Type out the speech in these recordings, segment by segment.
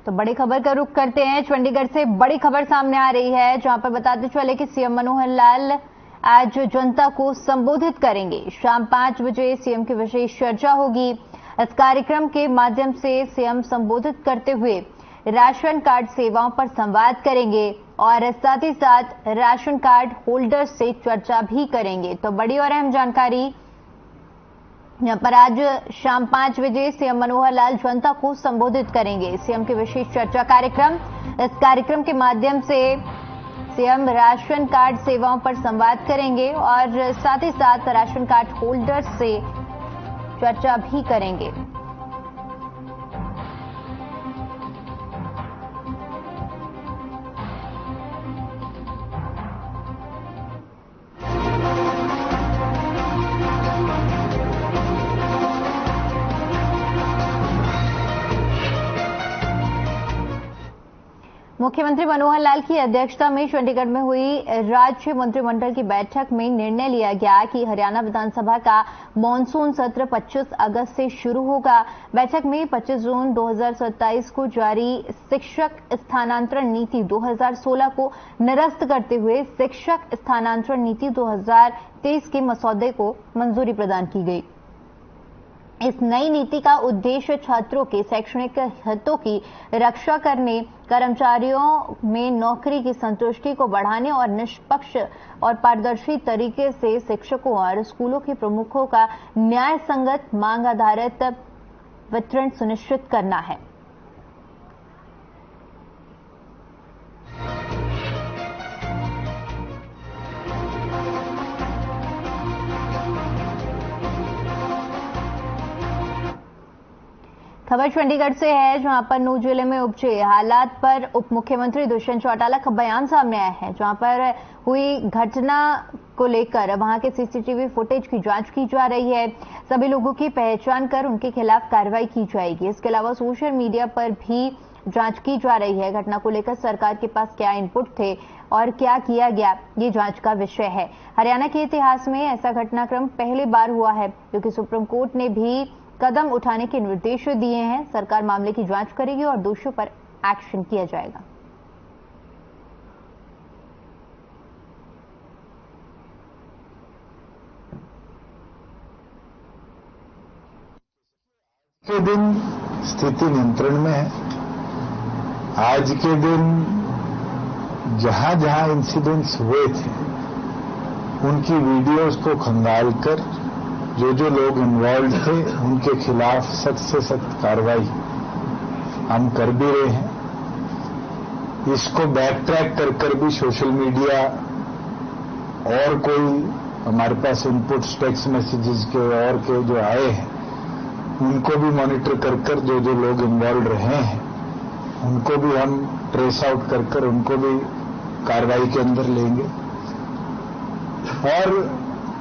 तो बड़ी खबर का रुख करते हैं। चंडीगढ़ से बड़ी खबर सामने आ रही है, जहां पर बताते चले कि सीएम मनोहर लाल आज जनता को संबोधित करेंगे। शाम 5 बजे सीएम की विशेष चर्चा होगी। इस कार्यक्रम के माध्यम से सीएम संबोधित करते हुए राशन कार्ड सेवाओं पर संवाद करेंगे और साथ ही साथ राशन कार्ड होल्डर्स से चर्चा भी करेंगे। तो बड़ी और अहम जानकारी यहां पर आज शाम 5 बजे सीएम मनोहर लाल जनता को संबोधित करेंगे। सीएम की विशेष चर्चा कार्यक्रम, इस कार्यक्रम के माध्यम से सीएम राशन कार्ड सेवाओं पर संवाद करेंगे और साथ ही साथ राशन कार्ड होल्डर्स से चर्चा भी करेंगे। मुख्यमंत्री मनोहर लाल की अध्यक्षता में चंडीगढ़ में हुई राज्य मंत्रिमंडल की बैठक में निर्णय लिया गया कि हरियाणा विधानसभा का मॉनसून सत्र 25 अगस्त से शुरू होगा। बैठक में 25 जून 2027 को जारी शिक्षक स्थानांतरण नीति 2016 को निरस्त करते हुए शिक्षक स्थानांतरण नीति 2023 के मसौदे को मंजूरी प्रदान की गई। इस नई नीति का उद्देश्य छात्रों के शैक्षणिक हितों की रक्षा करने, कर्मचारियों में नौकरी की संतुष्टि को बढ़ाने और निष्पक्ष और पारदर्शी तरीके से शिक्षकों और स्कूलों के प्रमुखों का न्याय संगत मांग आधारित वितरण सुनिश्चित करना है। खबर चंडीगढ़ से है, जहां पर नूंह जिले में उपजे हालात पर उप मुख्यमंत्री दुष्यंत चौटाला का बयान सामने आया है। जहां पर हुई घटना को लेकर वहां के सीसीटीवी फुटेज की जांच की जा रही है। सभी लोगों की पहचान कर उनके खिलाफ कार्रवाई की जाएगी। इसके अलावा सोशल मीडिया पर भी जांच की जा रही है। घटना को लेकर सरकार के पास क्या इनपुट थे और क्या किया गया, ये जांच का विषय है। हरियाणा के इतिहास में ऐसा घटनाक्रम पहली बार हुआ है, क्योंकि सुप्रीम कोर्ट ने भी कदम उठाने के निर्देश दिए हैं। सरकार मामले की जांच करेगी और दोषियों पर एक्शन किया जाएगा। के दिन स्थिति नियंत्रण में है। आज के दिन जहां जहां इंसिडेंट्स हुए थे उनकी वीडियोस को खंगालकर जो जो लोग इन्वॉल्व थे उनके खिलाफ सख्त से सख्त कार्रवाई हम कर भी रहे हैं। इसको बैक ट्रैक कर कर भी सोशल मीडिया और कोई हमारे पास इनपुट्स टेक्स्ट मैसेजेस के और के जो आए हैं उनको भी मॉनिटर कर कर जो जो लोग इन्वॉल्व रहे हैं उनको भी हम ट्रेस आउट कर कर उनको भी कार्रवाई के अंदर लेंगे। और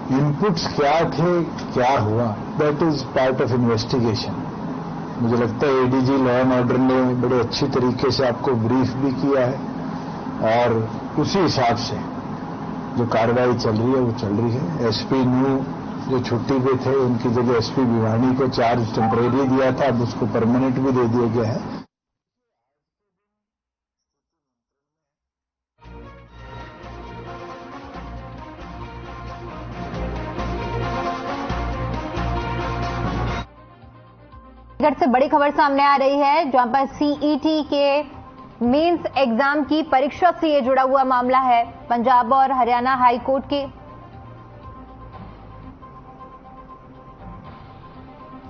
इनपुट्स क्या थे, क्या हुआ, that is part of investigation. मुझे लगता है एडीजी लॉ एंड ऑर्डर ने बड़े अच्छी तरीके से आपको ब्रीफ भी किया है और उसी हिसाब से जो कार्रवाई चल रही है वो चल रही है। एसपी न्यू जो छुट्टी पे थे उनकी जगह एसपी भिवानी को चार्ज टेम्परेरी दिया था, अब उसको परमानेंट भी दे दिया गया है। चंडीगढ़ से बड़ी खबर सामने आ रही है, जहां पर सीईटी के मेंस एग्जाम की परीक्षा से ये जुड़ा हुआ मामला है। पंजाब और हरियाणा हाईकोर्ट के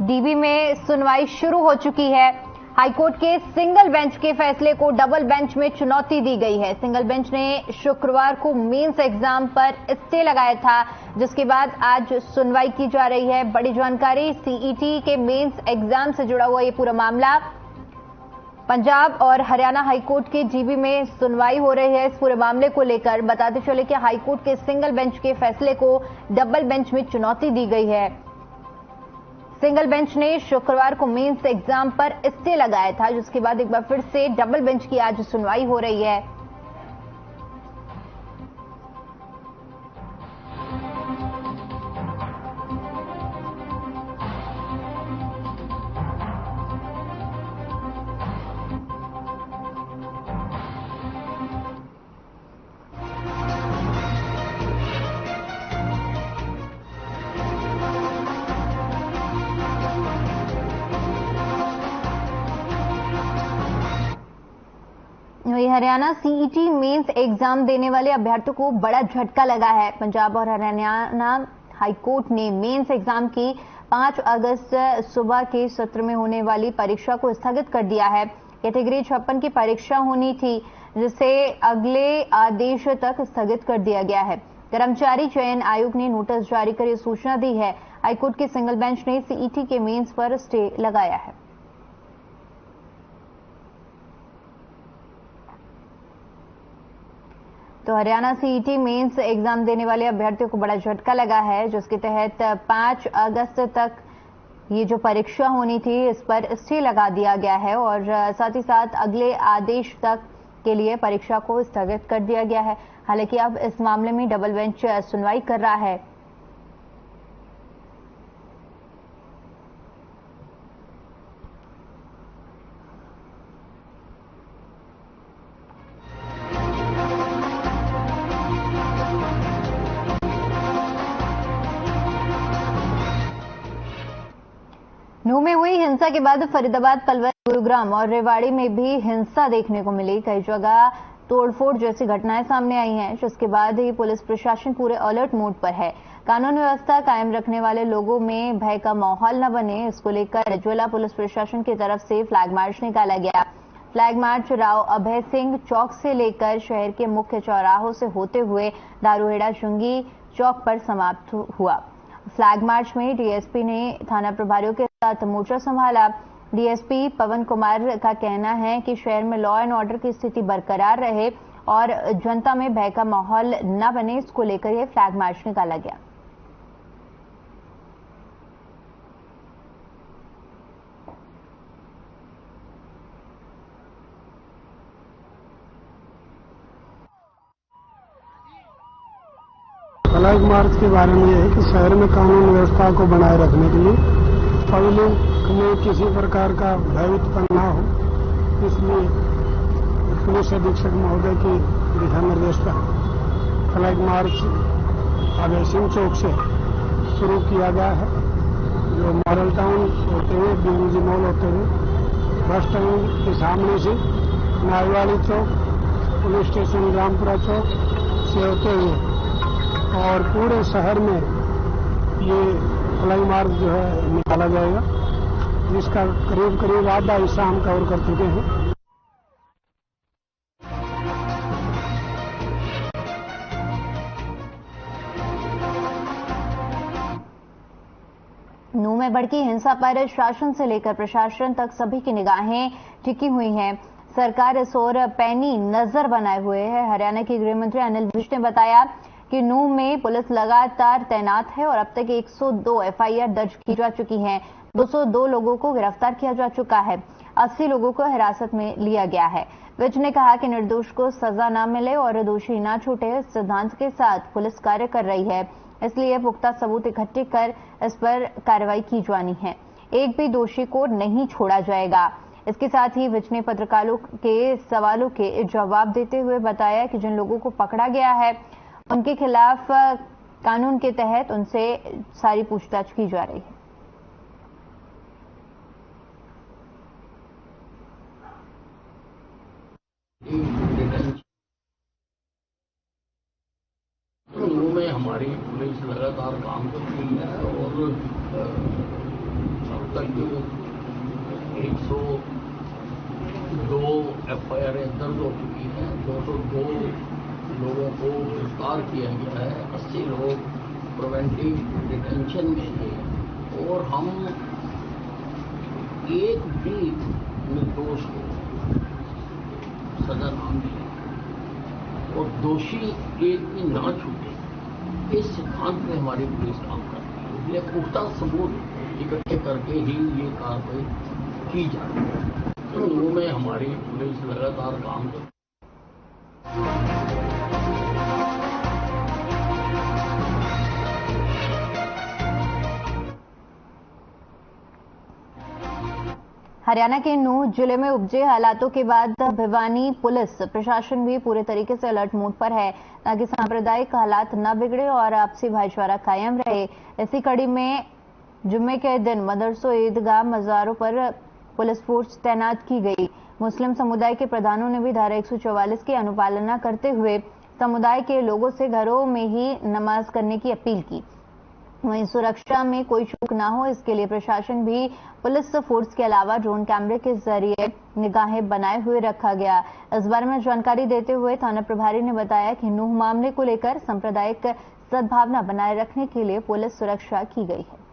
डीबी में सुनवाई शुरू हो चुकी है। हाईकोर्ट के सिंगल बेंच के फैसले को डबल बेंच में चुनौती दी गई है। सिंगल बेंच ने शुक्रवार को मेंस एग्जाम पर स्टे लगाया था, जिसके बाद आज सुनवाई की जा रही है। बड़ी जानकारी, सीईटी के मेंस एग्जाम से जुड़ा हुआ ये पूरा मामला पंजाब और हरियाणा हाईकोर्ट के जीबी में सुनवाई हो रही है। इस पूरे मामले को लेकर बताते चले कि हाईकोर्ट के सिंगल बेंच के फैसले को डबल बेंच में चुनौती दी गई है। सिंगल बेंच ने शुक्रवार को मेंस एग्जाम पर स्टे लगाया था, जिसके बाद एक बार फिर से डबल बेंच की आज सुनवाई हो रही है। हरियाणा सीईटी मेंस एग्जाम देने वाले अभ्यर्थियों को बड़ा झटका लगा है। पंजाब और हरियाणा हाईकोर्ट ने मेंस एग्जाम की 5 अगस्त सुबह के सत्र में होने वाली परीक्षा को स्थगित कर दिया है। कैटेगरी 56 की परीक्षा होनी थी, जिसे अगले आदेश तक स्थगित कर दिया गया है। कर्मचारी चयन आयोग ने नोटिस जारी कर यह सूचना दी है। हाईकोर्ट की सिंगल बेंच ने सीईटी के मेंस पर स्टे लगाया है। तो हरियाणा सीईटी मेंस एग्जाम देने वाले अभ्यर्थियों को बड़ा झटका लगा है, जिसके तहत 5 अगस्त तक ये जो परीक्षा होनी थी इस पर स्टे लगा दिया गया है और साथ ही साथ अगले आदेश तक के लिए परीक्षा को स्थगित कर दिया गया है। हालांकि अब इस मामले में डबल बेंच सुनवाई कर रहा है। नूह में हुई हिंसा के बाद फरीदाबाद, पलवल, गुरुग्राम और रेवाड़ी में भी हिंसा देखने को मिली। कई जगह तोड़फोड़ जैसी घटनाएं सामने आई हैं, जिसके बाद ही पुलिस प्रशासन पूरे अलर्ट मोड पर है। कानून व्यवस्था कायम रखने वाले लोगों में भय का माहौल न बने, इसको लेकर जिला पुलिस प्रशासन की तरफ से फ्लैग मार्च निकाला गया। फ्लैग मार्च राव अभय सिंह चौक से लेकर शहर के मुख्य चौराहों से होते हुए दारूहेड़ा चुंगी चौक पर समाप्त हुआ। फ्लैग मार्च में डीएसपी ने थाना प्रभारियों के साथ मोर्चा संभाला। डीएसपी पवन कुमार का कहना है कि शहर में लॉ एंड ऑर्डर की स्थिति बरकरार रहे और जनता में भय का माहौल न बने, इसको लेकर यह फ्लैग मार्च निकाला गया। फ्लैग मार्च के बारे में यह है कि शहर में कानून व्यवस्था को बनाए रखने के लिए पब्लिक में किसी प्रकार का भय उत्पन्न न हो, इसलिए पुलिस अधीक्षक महोदय के दिशा निर्देश पर फ्लैग मार्च अभय सिंह चौक से शुरू किया गया है, जो मॉडल टाउन होते हुए बीएमजी मॉल होते हुए बस स्टैंड के सामने से नाईवाड़ी चौक, पुलिस स्टेशन रामपुरा चौक से होते हुए और पूरे शहर में ये फ्लैग मार्च जो है निकाला जाएगा, जिसका करीब आधा हिस्सा हम कवर कर चुके हैं। नूह में भड़की हिंसा पर शासन से लेकर प्रशासन तक सभी की निगाहें टिकी हुई हैं। सरकार इस ओर पैनी नजर बनाए हुए है। हरियाणा के गृह मंत्री अनिल विज ने बताया कि नूह में पुलिस लगातार तैनात है और अब तक 102 एफआईआर दर्ज की जा चुकी हैं। 202 लोगों को गिरफ्तार किया जा चुका है। 80 लोगों को हिरासत में लिया गया है। विज ने कहा कि निर्दोष को सजा न मिले और दोषी न छूटे, इस सिद्धांत के साथ पुलिस कार्य कर रही है, इसलिए पुख्ता सबूत इकट्ठे कर इस पर कार्रवाई की जानी है। एक भी दोषी को नहीं छोड़ा जाएगा। इसके साथ ही विज ने पत्रकारों के सवालों के जवाब देते हुए बताया कि जिन लोगों को पकड़ा गया है उनके खिलाफ कानून के तहत उनसे सारी पूछताछ की जा रही है। में हमारी पुलिस लगातार काम कर रही है और अब तक 102 एफआईआर दर्ज हो चुकी है। 202 लोगों को गिरफ्तार किया गया है। 80 लोग प्रिवेंटिव डिटेंशन में हैं और हम एक भी निर्दोष को सजा ना मिले और दोषी एक भी ना छूटे, इस सिद्धांत में हमारी पुलिस काम करती है। इसलिए पुख्ता सबूत इकट्ठे करके ही ये कार्रवाई की जा रही है। तो नूह में हमारी पुलिस लगातार काम करती है। हरियाणा के नूह जिले में उपजे हालातों के बाद भिवानी पुलिस प्रशासन भी पूरे तरीके से अलर्ट मोड पर है, ताकि सांप्रदायिक हालात न बिगड़े और आपसी भाईचारा कायम रहे। इसी कड़ी में जुम्मे के दिन मदरसों, ईदगाह, मज़ारों पर पुलिस फोर्स तैनात की गई। मुस्लिम समुदाय के प्रधानों ने भी धारा 144 की अनुपालना करते हुए समुदाय के लोगों से घरों में ही नमाज करने की अपील की। वहीं सुरक्षा में कोई चूक ना हो, इसके लिए प्रशासन भी पुलिस फोर्स के अलावा ड्रोन कैमरे के जरिए निगाहें बनाए हुए रखा गया। इस बारे में जानकारी देते हुए थाना प्रभारी ने बताया कि नूह मामले को लेकर सांप्रदायिक सद्भावना बनाए रखने के लिए पुलिस सुरक्षा की गई है।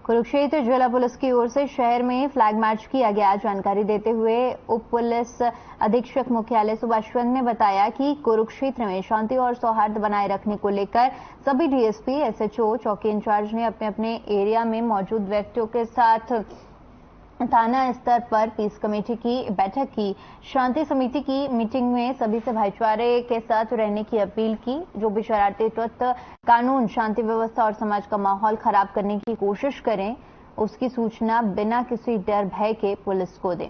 कुरुक्षेत्र जिला पुलिस की ओर से शहर में फ्लैग मार्च किया गया। जानकारी देते हुए उप पुलिस अधीक्षक मुख्यालय सुभाष चंद्र ने बताया कि कुरुक्षेत्र में शांति और सौहार्द बनाए रखने को लेकर सभी डीएसपी, एसएचओ, चौकी इंचार्ज ने अपने अपने एरिया में मौजूद व्यक्तियों के साथ थाना स्तर पर पीस कमेटी की बैठक की। शांति समिति की मीटिंग में सभी से भाईचारे के साथ रहने की अपील की। जो भी शरारती तत्व कानून, शांति व्यवस्था और समाज का माहौल खराब करने की कोशिश करें, उसकी सूचना बिना किसी डर भय के पुलिस को दें।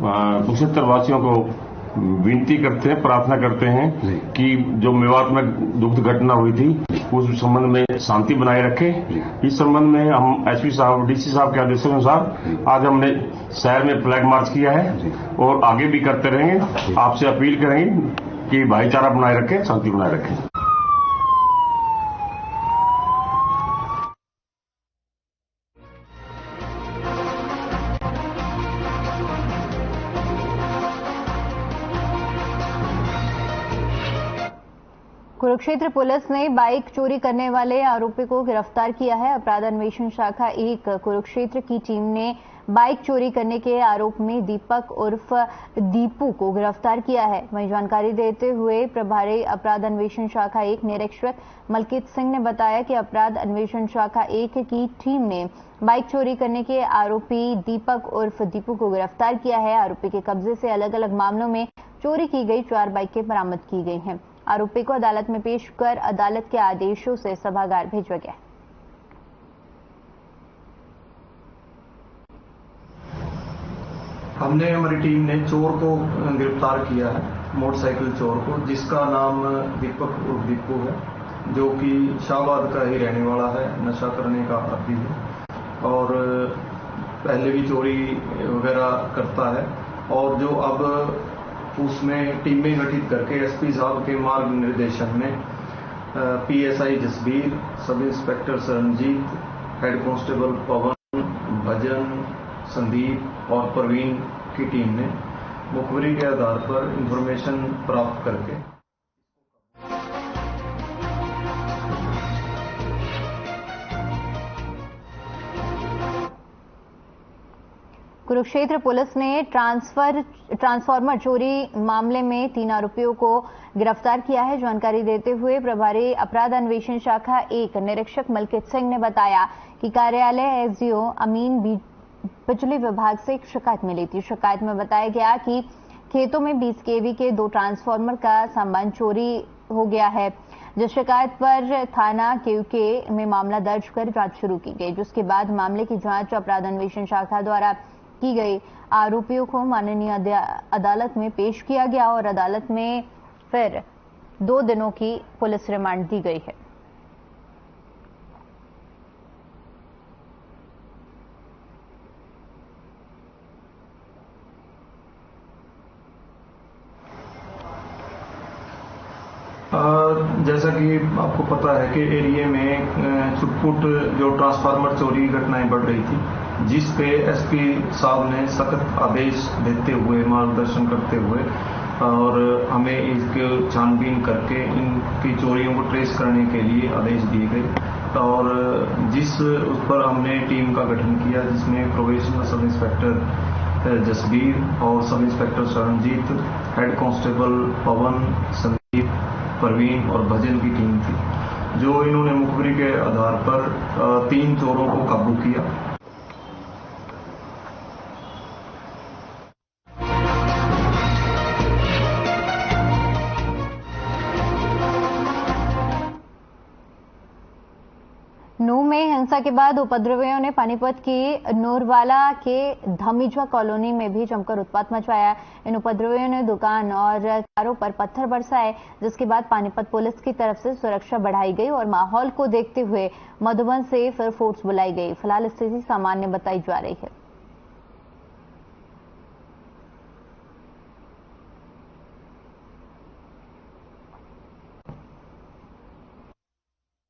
कुरुक्षेत्र वासियों को विनती करते हैं, प्रार्थना करते हैं कि जो मेवात में दुखद घटना हुई थी उस संबंध में शांति बनाए रखें। इस संबंध में हम एसपी साहब, डीसी साहब के आदेशानुसार आज हमने शहर में फ्लैग मार्च किया है और आगे भी करते रहेंगे। आपसे अपील करेंगे कि भाईचारा बनाए रखें, शांति बनाए रखें। कुरुक्षेत्र पुलिस ने बाइक चोरी करने वाले आरोपी को गिरफ्तार किया है। अपराध अन्वेषण शाखा 1 कुरुक्षेत्र की टीम ने बाइक चोरी करने के आरोप में दीपक उर्फ दीपू को गिरफ्तार किया है। वहीं जानकारी देते हुए प्रभारी अपराध अन्वेषण शाखा 1 निरीक्षक मलकीत सिंह ने बताया कि अपराध अन्वेषण शाखा 1 की टीम ने बाइक चोरी करने के आरोपी दीपक उर्फ दीपू को गिरफ्तार किया है। आरोपी के कब्जे से अलग अलग मामलों में चोरी की गई 4 बाइकें बरामद की गई हैं। आरोपी को अदालत में पेश कर अदालत के आदेशों से सभागार भेजा गया। हमने, हमारी टीम ने चोर को गिरफ्तार किया है, मोटरसाइकिल चोर को, जिसका नाम दीपक उर्फ दीपू है, जो कि शाहबाद का ही रहने वाला है, नशा करने का आदी है और पहले भी चोरी वगैरह करता है। और जो अब उसमें टीमें गठित करके एसपी साहब के मार्ग निर्देशन में PSI Jasbir, sub inspector Saranjit, head constable Pawan, Bhajan, Sandeep और प्रवीण की टीम ने मुखबिरी के आधार पर इंफॉर्मेशन प्राप्त करके कुरुक्षेत्र पुलिस ने ट्रांसफार्मर चोरी मामले में 3 आरोपियों को गिरफ्तार किया है। जानकारी देते हुए प्रभारी अपराध अन्वेषण शाखा 1 निरीक्षक मलकीत सिंह ने बताया कि कार्यालय एसडीओ अमीन बिजली विभाग से एक शिकायत मिली थी। शिकायत में बताया गया कि खेतों में 20 केवी के 2 ट्रांसफार्मर का सामान चोरी हो गया है। जिस शिकायत पर थाना केयूके में मामला दर्ज कर जांच शुरू की गई, जिसके बाद मामले की जांच अपराध अन्वेषण शाखा द्वारा की गई। आरोपियों को माननीय अदालत में पेश किया गया और अदालत में फिर 2 दिनों की पुलिस रिमांड दी गई है। जैसा कि आपको पता है कि एरिया में छुटपुट जो ट्रांसफार्मर चोरी घटनाएं बढ़ रही थी, जिस पे एसपी साहब ने सख्त आदेश देते हुए, मार्गदर्शन करते हुए और हमें इसके छानबीन करके इनकी चोरियों को ट्रेस करने के लिए आदेश दिए गए। और जिस उस पर हमने टीम का गठन किया, जिसमें प्रोबेशनर सब इंस्पेक्टर जसबीर और sub inspector Sharanjit, head constable Pawan, Sandeep, Praveen और भजन की टीम थी, जो इन्होंने मुखबिरी के आधार पर 3 चोरों को काबू किया। हिंसा के बाद उपद्रवियों ने पानीपत की नूरवाला के धमीजा कॉलोनी में भी जमकर उत्पात मचाया। इन उपद्रवियों ने दुकान और कारों पर पत्थर बरसाए, जिसके बाद पानीपत पुलिस की तरफ से सुरक्षा बढ़ाई गई और माहौल को देखते हुए मधुबन से फिर फोर्स बुलाई गई। फिलहाल स्थिति सामान्य बताई जा रही है।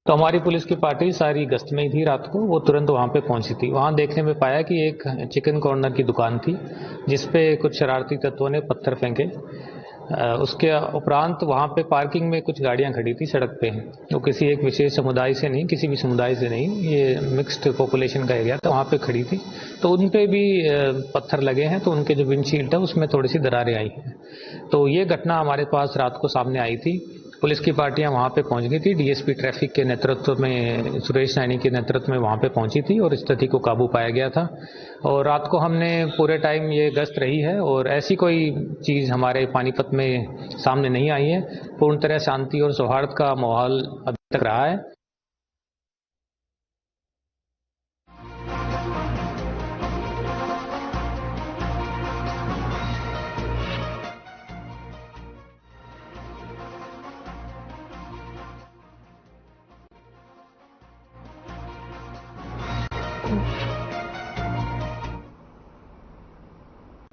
तो हमारी पुलिस की पार्टी सारी गश्त में ही थी रात को। वो तुरंत वहां पे पहुंची थी। वहां देखने में पाया कि एक चिकन कॉर्नर की दुकान थी जिसपे कुछ शरारती तत्वों ने पत्थर फेंके। उसके उपरांत वहां पे पार्किंग में कुछ गाड़ियां खड़ी थी सड़क पे। वो किसी एक विशेष समुदाय से नहीं, किसी भी समुदाय से नहीं, ये मिक्स्ड पॉपुलेशन का एरिया था, वहां पे खड़ी थी। तो उन पे भी पत्थर लगे हैं, तो उनके जो विंडशील्ड है उसमें थोड़ी सी दरारें आई हैं। तो ये घटना हमारे पास रात को सामने आई थी। पुलिस की पार्टियां वहां पे पहुंच गई थी। डीएसपी ट्रैफिक के नेतृत्व में, सुरेश सैनी के नेतृत्व में वहां पे पहुंची थी और स्थिति को काबू पाया गया था। और रात को हमने पूरे टाइम ये गश्त रही है और ऐसी कोई चीज हमारे पानीपत में सामने नहीं आई है। पूर्ण तरह शांति और सौहार्द का माहौल अभी तक रहा है।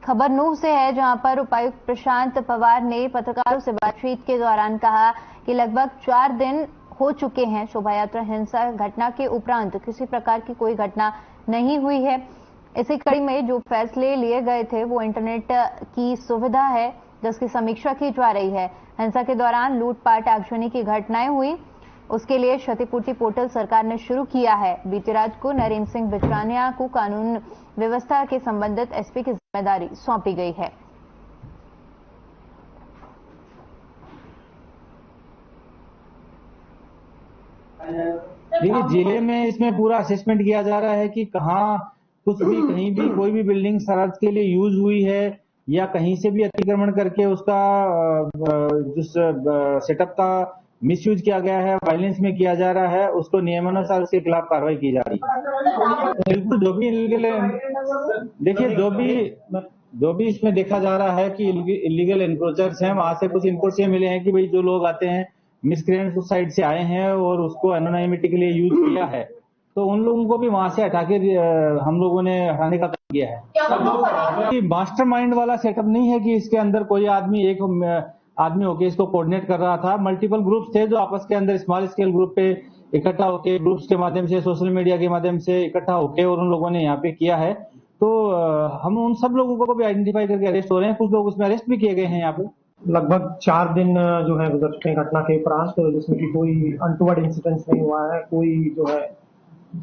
खबर नूह से है, जहां पर उपायुक्त प्रशांत पवार ने पत्रकारों से बातचीत के दौरान कहा कि लगभग 4 दिन हो चुके हैं शोभा यात्रा हिंसा घटना के उपरांत किसी प्रकार की कोई घटना नहीं हुई है। इसी कड़ी में जो फैसले लिए गए थे वो इंटरनेट की सुविधा है, जिसकी समीक्षा की जा रही है। हिंसा के दौरान लूटपाट आगजनी की घटनाएं हुई, उसके लिए क्षतिपूर्ति पोर्टल सरकार ने शुरू किया है। बीती रात को नरेंद्र सिंह बिचरानिया को कानून व्यवस्था के संबंधित एसपी की जिम्मेदारी सौंपी गई है। देखिए, जिले में इसमें पूरा असेसमेंट किया जा रहा है कि कहाँ कुछ भी, कहीं भी कोई भी बिल्डिंग शरारत के लिए यूज हुई है या कहीं से भी अतिक्रमण करके उसका जिस सेटअप का मिसयूज किया गया है, वायलेंस में किया जा रहा है, उसको नियमानुसार उसके खिलाफ कार्रवाई की जा रही है। बिल्कुल, जो भी देखिए, जो भी इसमें देखा जा रहा है कि इलीगल एनक्रोचर्स हैं, वहां से कुछ इनपुट्स ये मिले हैं कि भाई जो लोग आते हैं मिसक्रेंट्स उस साइड से आए हैं और उसको एनोनिमिटी के लिए यूज किया है, तो उन लोगों को भी वहां से हटा के हम लोगों ने हटाने का काम किया है। मास्टरमाइंड वाला सेटअप नहीं है कि इसके अंदर कोई आदमी, एक आदमी होके इसको कोऑर्डिनेट कर रहा था। मल्टीपल ग्रुप्स थे जो आपस के अंदर स्मॉल स्केल ग्रुप पे इकट्ठा होके, ग्रुप्स के माध्यम से, सोशल मीडिया के माध्यम से इकट्ठा होके और उन लोगों ने यहाँ पे किया है। तो हम उन सब लोगों को भी आइडेंटिफाई करके अरेस्ट हो रहे हैं। कुछ लोग उसमें अरेस्ट भी किए गए हैं। यहाँ पे लगभग 4 दिन जो है गुजर चुके हैं घटना के उपरांत, जिसमें कि कोई अनटूवर्ड इंसिडेंट नहीं हुआ है, कोई जो है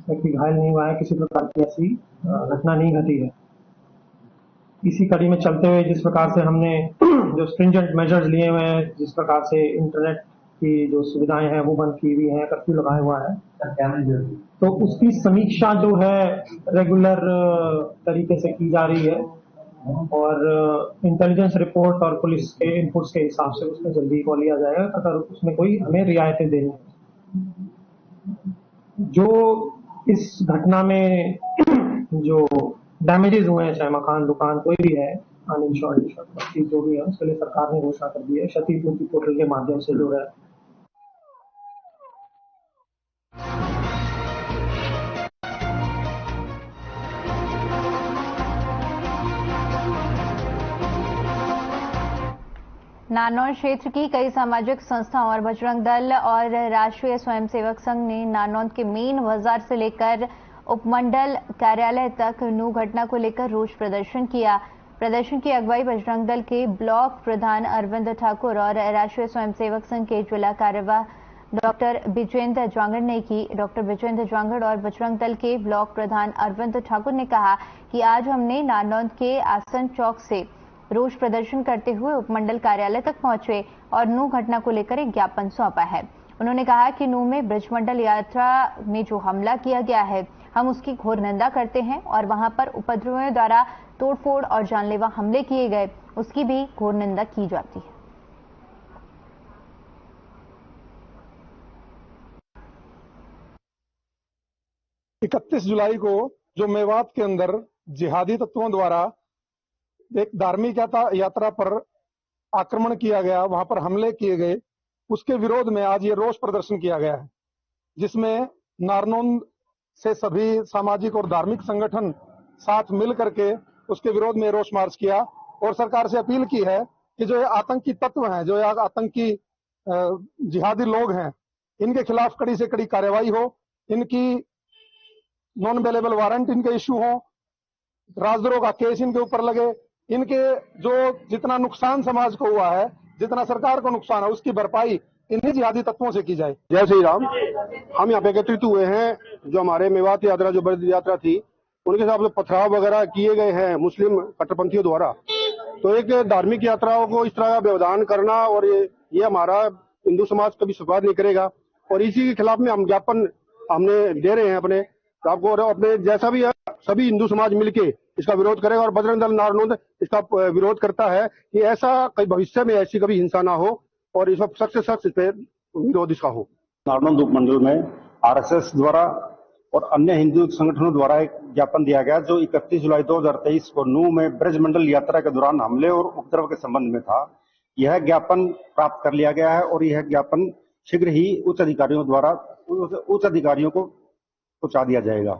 व्यक्ति घायल नहीं हुआ है, किसी प्रकार की ऐसी घटना नहीं घटी है। इसी कड़ी में चलते हुए जिस प्रकार से हमने जो स्ट्रिंजेंट मेजर्स लिए हुए हैं, जिस प्रकार से इंटरनेट की जो सुविधाएं हैं वो बंद की हुई है, कर्फ्यू लगाया हुआ है, तो उसकी समीक्षा जो है रेगुलर तरीके से की जा रही है और इंटेलिजेंस रिपोर्ट और पुलिस के इनपुट्स के हिसाब से उसमें जल्दी कॉल लिया जाएगा अगर उसमें कोई हमें रियायतें देनी है। जो इस घटना में जो डैमेजेस हुए हैं, चाहे मकान, दुकान, कोई भी है, अनइंश्योर्ड जो भी है, उसके लिए सरकार ने घोषणा कर दी है क्षतिपूर्ति पोर्टल के माध्यम से जो है। नारनौल क्षेत्र की कई सामाजिक संस्थाओं और बजरंग दल और राष्ट्रीय स्वयंसेवक संघ ने नारनौल के मेन बाजार से लेकर उपमंडल कार्यालय तक नूह घटना को लेकर रोष प्रदर्शन किया। प्रदर्शन की अगुवाई बजरंग दल के ब्लॉक प्रधान अरविंद ठाकुर और राष्ट्रीय स्वयंसेवक संघ के जिला कार्यवाह डॉक्टर विजेंद्र जांगड़ ने की। डॉक्टर विजेंद्र जांगड़ और बजरंग दल के ब्लॉक प्रधान अरविंद ठाकुर ने कहा कि आज हमने नारनौल के आसन चौक से रोष प्रदर्शन करते हुए उपमंडल कार्यालय तक पहुंचे और नूह घटना को लेकर एक ज्ञापन सौंपा है। उन्होंने कहा कि नूह में ब्रजमंडल यात्रा में जो हमला किया गया है, हम उसकी घोर निंदा करते हैं और वहां पर उपद्रवियों द्वारा तोड़फोड़ और जानलेवा हमले किए गए, उसकी भी घोर निंदा की जाती है। 31 जुलाई को जो मेवात के अंदर जिहादी तत्वों द्वारा एक धार्मिक यात्रा पर आक्रमण किया गया, वहां पर हमले किए गए, उसके विरोध में आज ये रोष प्रदर्शन किया गया है, जिसमें नारनौंद से सभी सामाजिक और धार्मिक संगठन साथ मिल करके उसके विरोध में रोष मार्च किया और सरकार से अपील की है कि जो ये आतंकी तत्व हैं, जो ये आतंकी जिहादी लोग हैं, इनके खिलाफ कड़ी से कड़ी कार्रवाई हो, इनकी नॉन अवेलेबल वारंट इनके इश्यू हो, राजद्रोह का केस इनके ऊपर लगे, इनके जो जितना नुकसान समाज को हुआ है, जितना सरकार को नुकसान है, उसकी भरपाई इन्हीं जिहादी तत्वों से की जाए। जय श्री राम। हम यहाँ पे एकत्रित हुए हैं, जो हमारे मेवात यात्रा जो बड़ी यात्रा थी, उनके हिसाब से पथराव वगैरह किए गए हैं मुस्लिम कट्टरपंथियों द्वारा। तो एक धार्मिक यात्राओं को इस तरह का व्यवधान करना और ये हमारा हिंदू समाज कभी स्वीकार नहीं करेगा और इसी के खिलाफ में हम ज्ञापन हमने दे रहे हैं अपने आपको, और अपने जैसा भी है सभी हिंदू समाज मिलके इसका विरोध करेगा और बजरंग दल नारनौंद इसका विरोध करता है कि ऐसा कभी भविष्य में ऐसी कभी हिंसा ना हो और इस वक्त सख्त से सख्त इस पे विरोध इसका हो। नारनौंद उपमंडल में आरएसएस द्वारा और अन्य हिंदू संगठनों द्वारा एक ज्ञापन दिया गया जो 31 जुलाई 2023 को नूह में ब्रजमंडल यात्रा के दौरान हमले और उपद्रव के संबंध में था। यह ज्ञापन प्राप्त कर लिया गया है और यह ज्ञापन शीघ्र ही उच्च अधिकारियों को पहुंचा दिया जाएगा।